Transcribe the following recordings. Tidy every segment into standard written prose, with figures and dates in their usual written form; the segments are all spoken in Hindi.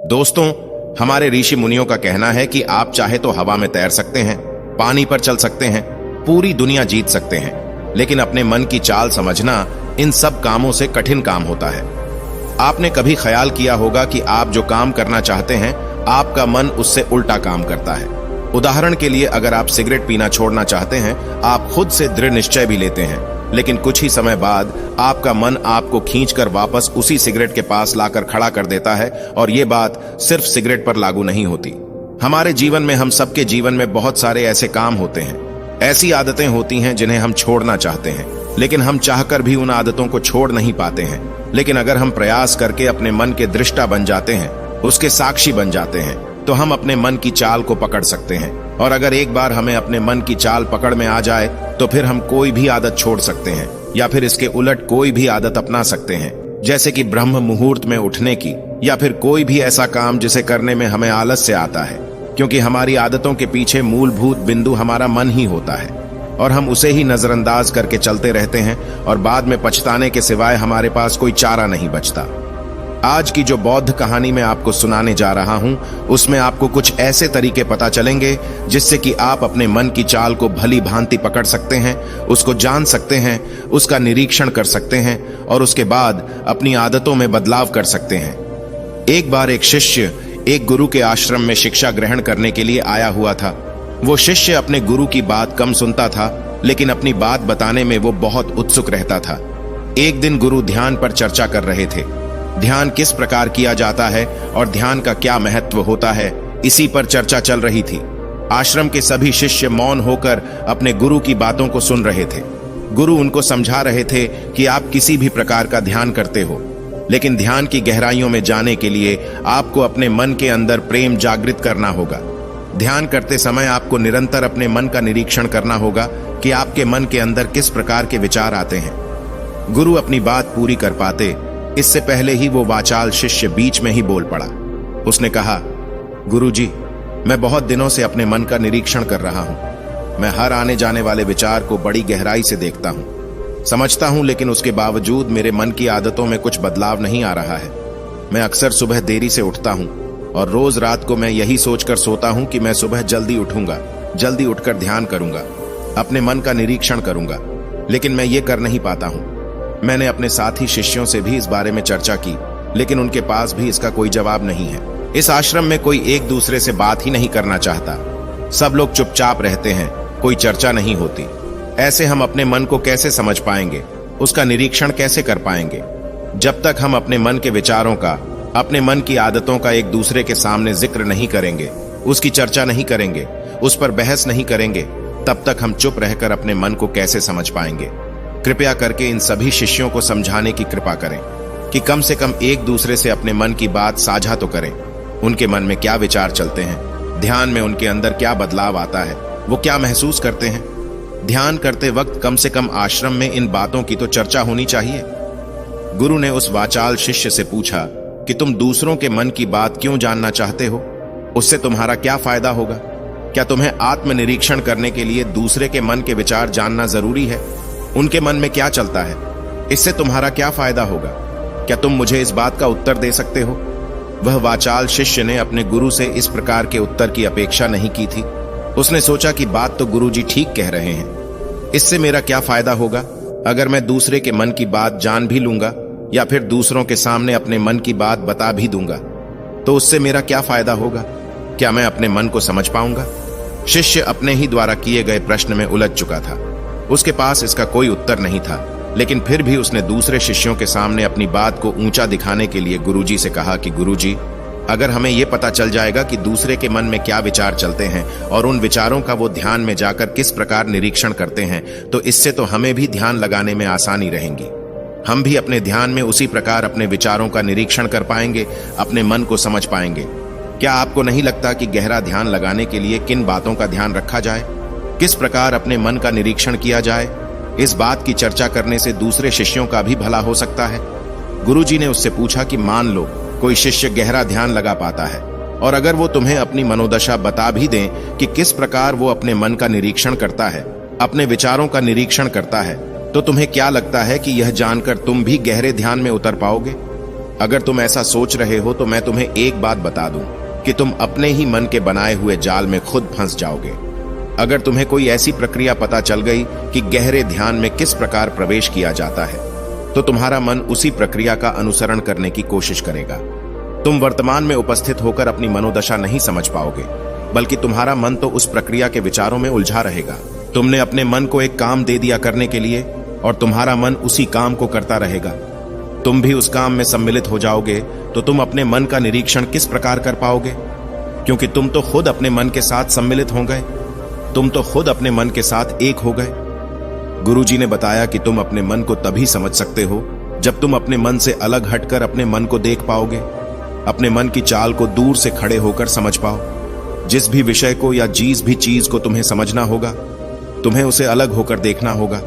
दोस्तों, हमारे ऋषि मुनियों का कहना है कि आप चाहे तो हवा में तैर सकते हैं, पानी पर चल सकते हैं, पूरी दुनिया जीत सकते हैं, लेकिन अपने मन की चाल समझना इन सब कामों से कठिन काम होता है। आपने कभी ख्याल किया होगा कि आप जो काम करना चाहते हैं, आपका मन उससे उल्टा काम करता है। उदाहरण के लिए, अगर आप सिगरेट पीना छोड़ना चाहते हैं, आप खुद से दृढ़ निश्चय भी लेते हैं, लेकिन कुछ ही समय बाद आपका मन आपको खींचकर वापस उसी सिगरेट के पास लाकर खड़ा कर देता है। और ये बात सिर्फ सिगरेट पर लागू नहीं होती। हमारे जीवन में, हम सबके जीवन में बहुत सारे ऐसे काम होते हैं, ऐसी आदतें होती हैं जिन्हें हम छोड़ना चाहते हैं, लेकिन हम चाहकर भी उन आदतों को छोड़ नहीं पाते हैं। लेकिन अगर हम प्रयास करके अपने मन के दृष्टा बन जाते हैं, उसके साक्षी बन जाते हैं, तो हम अपने मन की चाल को पकड़ सकते हैं। और अगर एक बार हमें अपने मन की चाल पकड़ में आ जाए, तो फिर हम कोई भी आदत छोड़ सकते हैं, या फिर इसके उलट कोई भी आदत अपना सकते हैं, जैसे कि ब्रह्म मुहूर्त में उठने की, या फिर कोई भी ऐसा काम जिसे करने में हमें आलस्य आता है, क्योंकि हमारी आदतों के पीछे मूलभूत बिंदु हमारा मन ही होता है, और हम उसे ही नजरअंदाज करके चलते रहते हैं, और बाद में पछताने के सिवाय हमारे पास कोई चारा नहीं बचता। आज की जो बौद्ध कहानी मैं आपको सुनाने जा रहा हूं, उसमें आपको कुछ ऐसे तरीके पता चलेंगे जिससे कि आप अपने मन की चाल को भली भांति पकड़ सकते हैं, उसको जान सकते हैं, उसका निरीक्षण कर सकते हैं, और उसके बाद अपनी आदतों में बदलाव कर सकते हैं। एक बार एक शिष्य एक गुरु के आश्रम में शिक्षा ग्रहण करने के लिए आया हुआ था। वो शिष्य अपने गुरु की बात कम सुनता था, लेकिन अपनी बात बताने में वो बहुत उत्सुक रहता था। एक दिन गुरु ध्यान पर चर्चा कर रहे थे। ध्यान किस प्रकार किया जाता है और ध्यान का क्या महत्व होता है, इसी पर चर्चा चल रही थी। आश्रम के सभी शिष्य मौन होकर अपने गुरु की बातों को सुन रहे थे। गुरु उनको समझा रहे थे कि आप किसी भी प्रकार का ध्यान करते हो, लेकिन ध्यान की गहराइयों में जाने के लिए आपको अपने मन के अंदर प्रेम जागृत करना होगा। ध्यान करते समय आपको निरंतर अपने मन का निरीक्षण करना होगा कि आपके मन के अंदर किस प्रकार के विचार आते हैं। गुरु अपनी बात पूरी कर पाते, इससे पहले ही वो वाचाल शिष्य बीच में ही बोल पड़ा। उसने कहा, गुरुजी, मैं बहुत दिनों से अपने मन का निरीक्षण कर रहा हूं। मैं हर आने जाने वाले विचार को बड़ी गहराई से देखता हूं, समझता हूं, लेकिन उसके बावजूद मेरे मन की आदतों में कुछ बदलाव नहीं आ रहा है। मैं अक्सर सुबह देरी से उठता हूं, और रोज रात को मैं यही सोचकर सोता हूं कि मैं सुबह जल्दी उठूंगा, जल्दी उठकर ध्यान करूंगा, अपने मन का निरीक्षण करूंगा, लेकिन मैं ये कर नहीं पाता हूं। मैंने अपने साथी शिष्यों से भी इस बारे में चर्चा की, लेकिन उनके पास भी इसका कोई जवाब नहीं है। इस आश्रम में कोई एक दूसरे से बात ही नहीं करना चाहता। सब लोग चुपचाप रहते हैं, कोई चर्चा नहीं होती। ऐसे हम अपने मन को कैसे समझ पाएंगे, उसका निरीक्षण कैसे कर पाएंगे? जब तक हम अपने मन के विचारों का, अपने मन की आदतों का एक दूसरे के सामने जिक्र नहीं करेंगे, उसकी चर्चा नहीं करेंगे, उस पर बहस नहीं करेंगे, तब तक हम चुप रहकर अपने मन को कैसे समझ पाएंगे? कृपया करके इन सभी शिष्यों को समझाने की कृपा करें कि कम से कम एक दूसरे से अपने मन की बात साझा तो करें। उनके मन में क्या विचार चलते हैं, ध्यान में उनके अंदर क्या बदलाव आता है, वो क्या महसूस करते हैं। ध्यान करते वक्त कम से कम आश्रम में इन बातों की तो चर्चा होनी चाहिए। गुरु ने उस वाचाल शिष्य से पूछा कि तुम दूसरों के मन की बात क्यों जानना चाहते हो? उससे तुम्हारा क्या फायदा होगा? क्या तुम्हें आत्मनिरीक्षण करने के लिए दूसरे के मन के विचार जानना जरूरी है? उनके मन में क्या चलता है, इससे तुम्हारा क्या फायदा होगा? क्या तुम मुझे इस बात का उत्तर दे सकते हो? वह वाचाल शिष्य ने अपने गुरु से इस प्रकार के उत्तर की अपेक्षा नहीं की थी। उसने सोचा कि बात तो गुरुजी ठीक कह रहे हैं, इससे मेरा क्या फायदा होगा? अगर मैं दूसरे के मन की बात जान भी लूंगा, या फिर दूसरों के सामने अपने मन की बात बता भी दूंगा, तो उससे मेरा क्या फायदा होगा? क्या मैं अपने मन को समझ पाऊंगा? शिष्य अपने ही द्वारा किए गए प्रश्न में उलझ चुका था। उसके पास इसका कोई उत्तर नहीं था, लेकिन फिर भी उसने दूसरे शिष्यों के सामने अपनी बात को ऊंचा दिखाने के लिए गुरुजी से कहा कि गुरुजी, अगर हमें यह पता चल जाएगा कि दूसरे के मन में क्या विचार चलते हैं और उन विचारों का वो ध्यान में जाकर किस प्रकार निरीक्षण करते हैं, तो इससे तो हमें भी ध्यान लगाने में आसानी रहेगी। हम भी अपने ध्यान में उसी प्रकार अपने विचारों का निरीक्षण कर पाएंगे, अपने मन को समझ पाएंगे। क्या आपको नहीं लगता कि गहरा ध्यान लगाने के लिए किन बातों का ध्यान रखा जाए, किस प्रकार अपने मन का निरीक्षण किया जाए? इस बात की चर्चा करने से दूसरे शिष्यों का भी भला हो सकता है। गुरुजी ने उससे पूछा कि मान लो कोई शिष्य गहरा ध्यान लगा पाता है, और अगर वो तुम्हें अपनी मनोदशा बता भी दें कि किस प्रकार वो अपने मन का निरीक्षण करता है, अपने विचारों का निरीक्षण करता है, तो तुम्हें क्या लगता है कि यह जानकर तुम भी गहरे ध्यान में उतर पाओगे? अगर तुम ऐसा सोच रहे हो तो मैं तुम्हें एक बात बता दूं कि तुम अपने ही मन के बनाए हुए जाल में खुद फंस जाओगे। अगर तुम्हें कोई ऐसी प्रक्रिया पता चल गई कि गहरे ध्यान में किस प्रकार प्रवेश किया जाता है, तो तुम्हारा मन उसी प्रक्रिया का अनुसरण करने की कोशिश करेगा। तुम वर्तमान में उपस्थित होकर अपनी मनोदशा नहीं समझ पाओगे, बल्कि तुम्हारा मन तो उस प्रक्रिया के विचारों में उलझा रहेगा। तुमने अपने मन को एक काम दे दिया करने के लिए और तुम्हारा मन उसी काम को करता रहेगा। तुम भी उस काम में सम्मिलित हो जाओगे तो तुम अपने मन का निरीक्षण किस प्रकार कर पाओगे, क्योंकि तुम तो खुद अपने मन के साथ सम्मिलित हो गए, तुम तो खुद अपने मन के साथ एक हो गए। गुरुजी ने बताया कि तुम अपने मन को तभी समझ सकते हो जब तुम अपने मन से अलग हटकर अपने मन को देख पाओगे, अपने मन की चाल को दूर से खड़े होकर समझ पाओ। जिस भी विषय को या जिस भी चीज को तुम्हें समझना होगा, तुम्हें उसे अलग होकर देखना होगा।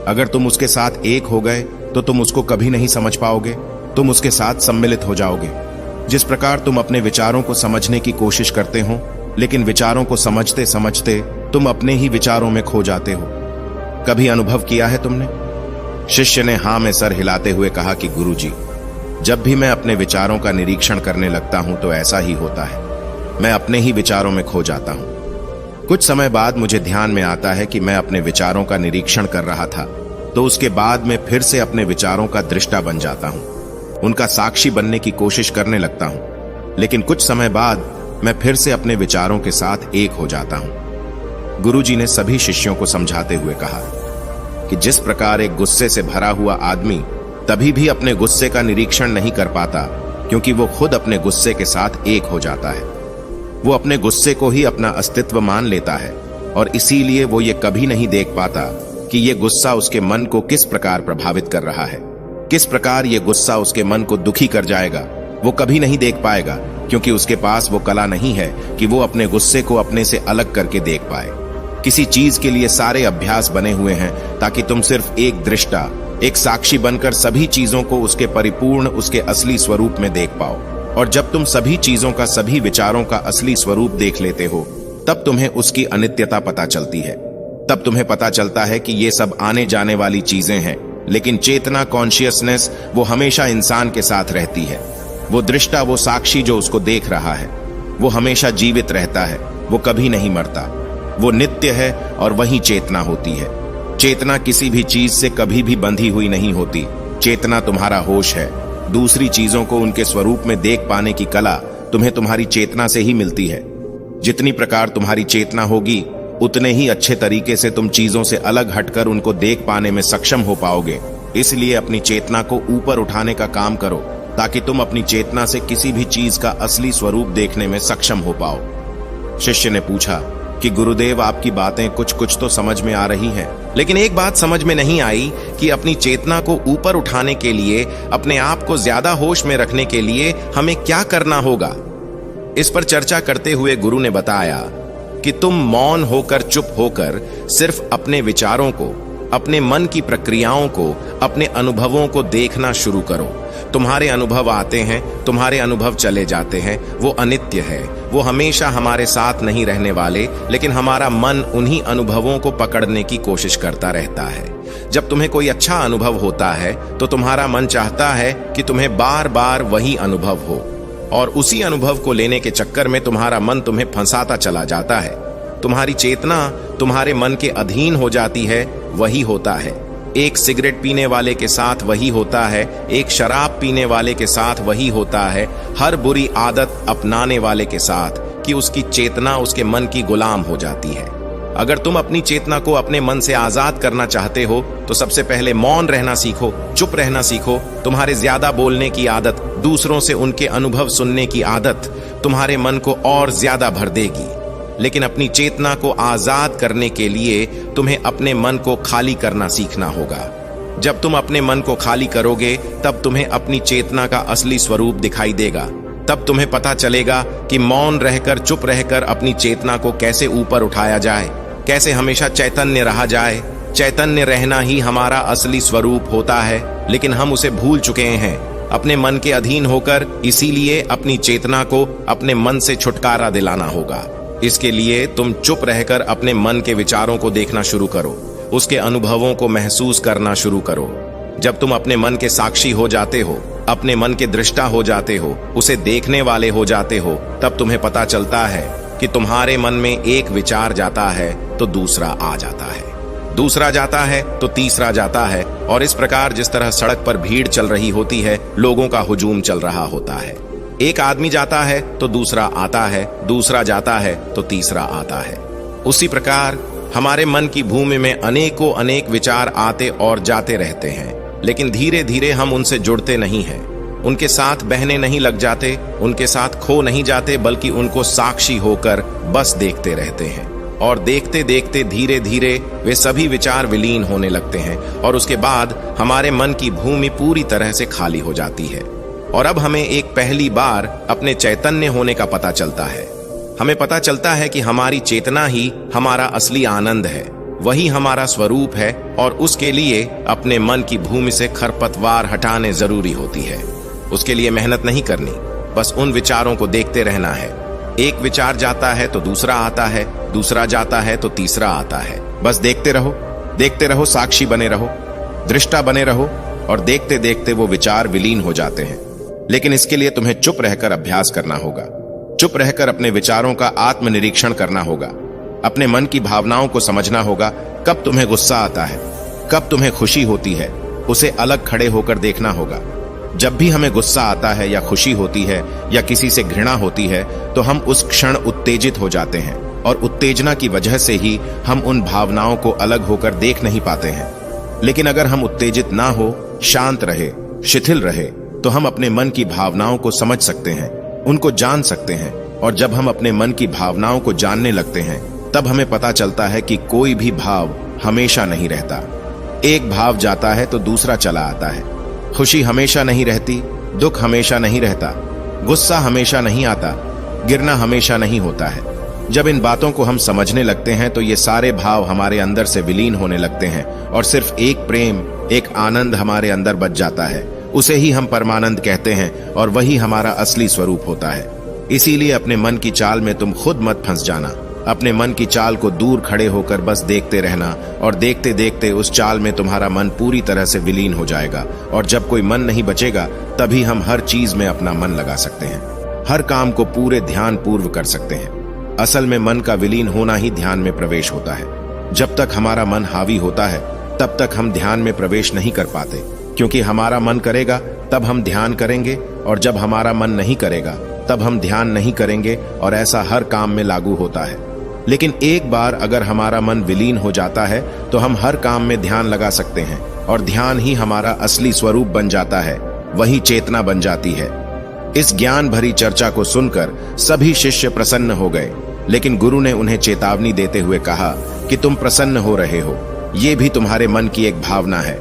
अगर तुम उसके साथ एक हो गए तो तुम उसको कभी नहीं समझ पाओगे, तुम उसके साथ सम्मिलित हो जाओगे। जिस प्रकार तुम अपने विचारों को समझने की कोशिश करते हो, लेकिन विचारों को समझते समझते तुम अपने ही विचारों में खो जाते हो। कभी अनुभव किया है तुमने? शिष्य ने हां में सर हिलाते हुए कहा कि गुरुजी, जब भी मैं अपने विचारों का निरीक्षण करने लगता हूं तो ऐसा ही होता है, मैं अपने ही विचारों में खो जाता हूं। कुछ समय बाद मुझे ध्यान में आता है कि मैं अपने विचारों का निरीक्षण कर रहा था, तो उसके बाद मैं फिर से अपने विचारों का दृष्टा बन जाता हूं, उनका साक्षी बनने की कोशिश करने लगता हूं। लेकिन कुछ समय बाद मैं फिर से अपने विचारों के साथ एक हो जाता हूं। गुरुजी ने सभी शिष्यों को समझाते हुए कहा कि जिस प्रकार एक गुस्से से भरा हुआ आदमी तभी भी अपने गुस्से का निरीक्षण नहीं कर पाता, क्योंकि वो खुद अपने गुस्से के साथ एक हो जाता है। वो अपने गुस्से को ही अपना अस्तित्व मान लेता है और इसीलिए वो ये कभी नहीं देख पाता कि ये गुस्सा उसके मन को किस प्रकार प्रभावित कर रहा है, किस प्रकार ये गुस्सा उसके मन को दुखी कर जाएगा। वो कभी नहीं देख पाएगा, क्योंकि उसके पास वो कला नहीं है कि वो अपने गुस्से को अपने से अलग करके देख पाए। किसी चीज के लिए सारे अभ्यास बने हुए हैं ताकि तुम सिर्फ एक दृष्टा, एक साक्षी बनकर सभी चीजों को उसके परिपूर्ण, उसके असली स्वरूप में देख पाओ। और जब तुम सभी चीजों का, सभी विचारों का असली स्वरूप देख लेते हो, तब तुम्हें उसकी अनित्यता पता चलती है। तब तुम्हें पता चलता है कि ये सब आने जाने वाली चीजें हैं, लेकिन चेतना, कॉन्शियसनेस, वो हमेशा इंसान के साथ रहती है। वो दृष्टा, वो साक्षी जो उसको देख रहा है, वो हमेशा जीवित रहता है, वो कभी नहीं मरता, वो नित्य है और वही चेतना होती है। चेतना किसी भी चीज से कभी भी बंधी हुई नहीं होती। चेतना तुम्हारा होश है। दूसरी चीजों को उनके स्वरूप में देख पाने की कला तुम्हें तुम्हारी चेतना से ही मिलती है। जितनी प्रकार तुम्हारी चेतना होगी, उतने ही अच्छे तरीके से तुम चीजों से अलग हटकर उनको देख पाने में सक्षम हो पाओगे। इसलिए अपनी चेतना को ऊपर उठाने का काम करो, ताकि तुम अपनी चेतना से किसी भी चीज का असली स्वरूप देखने में सक्षम हो पाओ। शिष्य ने पूछा कि गुरुदेव, आपकी बातें कुछ कुछ तो समझ में आ रही हैं, लेकिन एक बात समझ में नहीं आई कि अपनी चेतना को ऊपर उठाने के लिए, अपने आप को ज्यादा होश में रखने के लिए हमें क्या करना होगा। इस पर चर्चा करते हुए गुरु ने बताया कि तुम मौन होकर, चुप होकर सिर्फ अपने विचारों को, अपने मन की प्रक्रियाओं को, अपने अनुभवों को देखना शुरू करो। तुम्हारे अनुभव आते हैं, तुम्हारे अनुभव चले जाते हैं, वो अनित्य है, वो हमेशा हमारे साथ नहीं रहने वाले, लेकिन हमारा मन उन्हीं अनुभवों को पकड़ने की कोशिश करता रहता है। जब तुम्हें कोई अच्छा अनुभव होता है तो तुम्हारा मन चाहता है कि तुम्हें बार बार वही अनुभव हो, और उसी अनुभव को लेने के चक्कर में तुम्हारा मन तुम्हें फंसाता चला जाता है। तुम्हारी चेतना तुम्हारे मन के अधीन हो जाती है, वही होता है। एक सिगरेट पीने वाले के साथ वही होता है, एक शराब पीने वाले के साथ वही होता है, हर बुरी आदत अपनाने वाले के साथ, कि उसकी चेतना उसके मन की गुलाम हो जाती है। अगर तुम अपनी चेतना को अपने मन से आजाद करना चाहते हो तो सबसे पहले मौन रहना सीखो, चुप रहना सीखो। तुम्हारे ज्यादा बोलने की आदत, दूसरों से उनके अनुभव सुनने की आदत तुम्हारे मन को और ज्यादा भर देगी। लेकिन अपनी चेतना को आजाद करने के लिए तुम्हें अपने मन को खाली करना सीखना होगा। जब तुम अपने मन को खाली करोगे, तब तुम्हें अपनी चेतना का असली स्वरूप दिखाई देगा। तब तुम्हें पता चलेगा कि मौन रहकर, चुप रहकर अपनी चेतना को कैसे ऊपर उठाया जाए, कैसे हमेशा चैतन्य रहा जाए। चैतन्य रहना ही हमारा असली स्वरूप होता है, लेकिन हम उसे भूल चुके हैं अपने मन के अधीन होकर। इसीलिए अपनी चेतना को अपने मन से छुटकारा दिलाना होगा। इसके लिए तुम चुप रहकर अपने मन के विचारों को देखना शुरू करो, उसके अनुभवों को महसूस करना शुरू करो। जब तुम अपने मन के साक्षी हो जाते हो, अपने मन के दृष्टा हो जाते हो, उसे देखने वाले हो जाते हो, तब तुम्हें पता चलता है कि तुम्हारे मन में एक विचार जाता है तो दूसरा आ जाता है, दूसरा जाता है तो तीसरा जाता है, और इस प्रकार जिस तरह सड़क पर भीड़ चल रही होती है, लोगों का हुजूम चल रहा होता है। एक आदमी जाता है तो दूसरा आता है, दूसरा जाता है तो तीसरा आता है। उसी प्रकार हमारे मन की भूमि में अनेकों अनेक विचार आते और जाते रहते हैं, लेकिन धीरे धीरे हम उनसे जुड़ते नहीं हैं, उनके साथ बहने नहीं लग जाते, उनके साथ खो नहीं जाते, बल्कि उनको साक्षी होकर बस देखते रहते हैं। और देखते देखते धीरे धीरे वे सभी विचार विलीन होने लगते हैं, और उसके बाद हमारे मन की भूमि पूरी तरह से खाली हो जाती है। और अब हमें एक पहली बार अपने चैतन्य होने का पता चलता है। हमें पता चलता है कि हमारी चेतना ही हमारा असली आनंद है, वही हमारा स्वरूप है, और उसके लिए अपने मन की भूमि से खरपतवार हटाने जरूरी होती है। उसके लिए मेहनत नहीं करनी, बस उन विचारों को देखते रहना है। एक विचार जाता है तो दूसरा आता है, दूसरा जाता है तो तीसरा आता है। बस देखते रहो, साक्षी बने रहो, दृष्टा बने रहो, और देखते देखते वो विचार विलीन हो जाते हैं। लेकिन इसके लिए तुम्हें चुप रहकर अभ्यास करना होगा, चुप रहकर अपने विचारों का आत्मनिरीक्षण करना होगा, अपने मन की भावनाओं को समझना होगा। कब तुम्हें गुस्सा आता है, कब तुम्हें खुशी होती है, उसे अलग खड़े होकर देखना होगा। जब भी हमें गुस्सा आता है या खुशी होती है या किसी से घृणा होती है, तो हम उस क्षण उत्तेजित हो जाते हैं, और उत्तेजना की वजह से ही हम उन भावनाओं को अलग होकर देख नहीं पाते हैं। लेकिन अगर हम उत्तेजित ना हो, शांत रहे, शिथिल रहे, तो हम अपने मन की भावनाओं को समझ सकते हैं, उनको जान सकते हैं। और जब हम अपने मन की भावनाओं को जानने लगते हैं, तब हमें पता चलता है कि कोई भी भाव हमेशा नहीं रहता। एक भाव जाता है तो दूसरा चला आता है। खुशी हमेशा नहीं रहती, दुख हमेशा नहीं रहता, गुस्सा हमेशा नहीं आता, गिरना हमेशा नहीं होता है। जब इन बातों को हम समझने लगते हैं, तो ये सारे भाव हमारे अंदर से विलीन होने लगते हैं, और सिर्फ एक प्रेम, एक आनंद हमारे अंदर बच जाता है। उसे ही हम परमानंद कहते हैं, और वही हमारा असली स्वरूप होता है। इसीलिए अपने मन की चाल में तुम खुद मत फंस जाना। अपने मन की चाल को दूर खड़े होकर बस देखते रहना, और देखते देखते उस चाल में तुम्हारा मन पूरी तरह से विलीन हो जाएगा। और जब कोई मन नहीं बचेगा, तभी हम हर चीज में अपना मन लगा सकते हैं, हर काम को पूरे ध्यान पूर्व कर सकते हैं। असल में मन का विलीन होना ही ध्यान में प्रवेश होता है। जब तक हमारा मन हावी होता है, तब तक हम ध्यान में प्रवेश नहीं कर पाते, क्योंकि हमारा मन करेगा तब हम ध्यान करेंगे, और जब हमारा मन नहीं करेगा तब हम ध्यान नहीं करेंगे, और ऐसा हर काम में लागू होता है। लेकिन एक बार अगर हमारा मन विलीन हो जाता है, तो हम हर काम में ध्यान लगा सकते हैं, और ध्यान ही हमारा असली स्वरूप बन जाता है, वही चेतना बन जाती है। इस ज्ञान भरी चर्चा को सुनकर सभी शिष्य प्रसन्न हो गए, लेकिन गुरु ने उन्हें चेतावनी देते हुए कहा कि तुम प्रसन्न हो रहे हो, ये भी तुम्हारे मन की एक भावना है।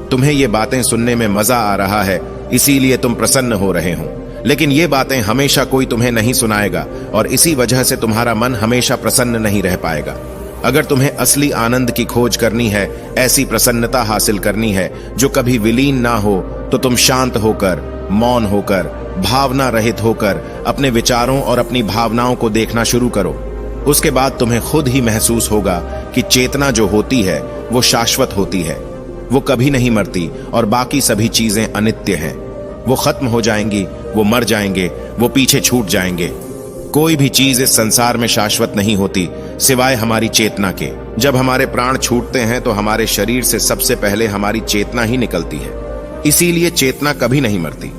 तुम्हें ये बातें सुनने में मजा आ रहा है, इसीलिए तुम प्रसन्न हो रहे हो, लेकिन ये बातें हमेशा कोई तुम्हें नहीं सुनाएगा, और इसी वजह से तुम्हारा मन हमेशा प्रसन्न नहीं रह पाएगा। अगर तुम्हें असली आनंद की खोज करनी है, ऐसी प्रसन्नता हासिल करनी है जो कभी विलीन ना हो, तो तुम शांत होकर, मौन होकर, भावना रहित होकर अपने विचारों और अपनी भावनाओं को देखना शुरू करो। उसके बाद तुम्हें खुद ही महसूस होगा कि चेतना जो होती है वो शाश्वत होती है, वो कभी नहीं मरती, और बाकी सभी चीजें अनित्य हैं। वो खत्म हो जाएंगी, वो मर जाएंगे, वो पीछे छूट जाएंगे। कोई भी चीज इस संसार में शाश्वत नहीं होती, सिवाय हमारी चेतना के। जब हमारे प्राण छूटते हैं, तो हमारे शरीर से सबसे पहले हमारी चेतना ही निकलती है, इसीलिए चेतना कभी नहीं मरती।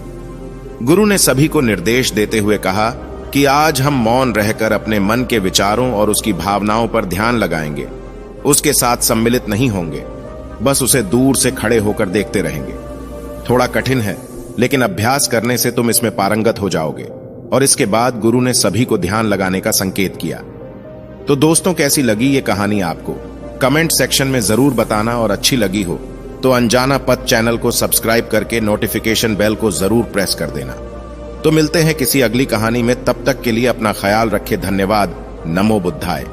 गुरु ने सभी को निर्देश देते हुए कहा कि आज हम मौन रहकर अपने मन के विचारों और उसकी भावनाओं पर ध्यान लगाएंगे। उसके साथ सम्मिलित नहीं होंगे, बस उसे दूर से खड़े होकर देखते रहेंगे। थोड़ा कठिन है, लेकिन अभ्यास करने से तुम इसमें पारंगत हो जाओगे। और इसके बाद गुरु ने सभी को ध्यान लगाने का संकेत किया। तो दोस्तों, कैसी लगी ये कहानी आपको? कमेंट सेक्शन में जरूर बताना, और अच्छी लगी हो तो अनजाना पथ चैनल को सब्सक्राइब करके नोटिफिकेशन बेल को जरूर प्रेस कर देना। तो मिलते हैं किसी अगली कहानी में, तब तक के लिए अपना ख्याल रखें। धन्यवाद। नमो बुद्धाय।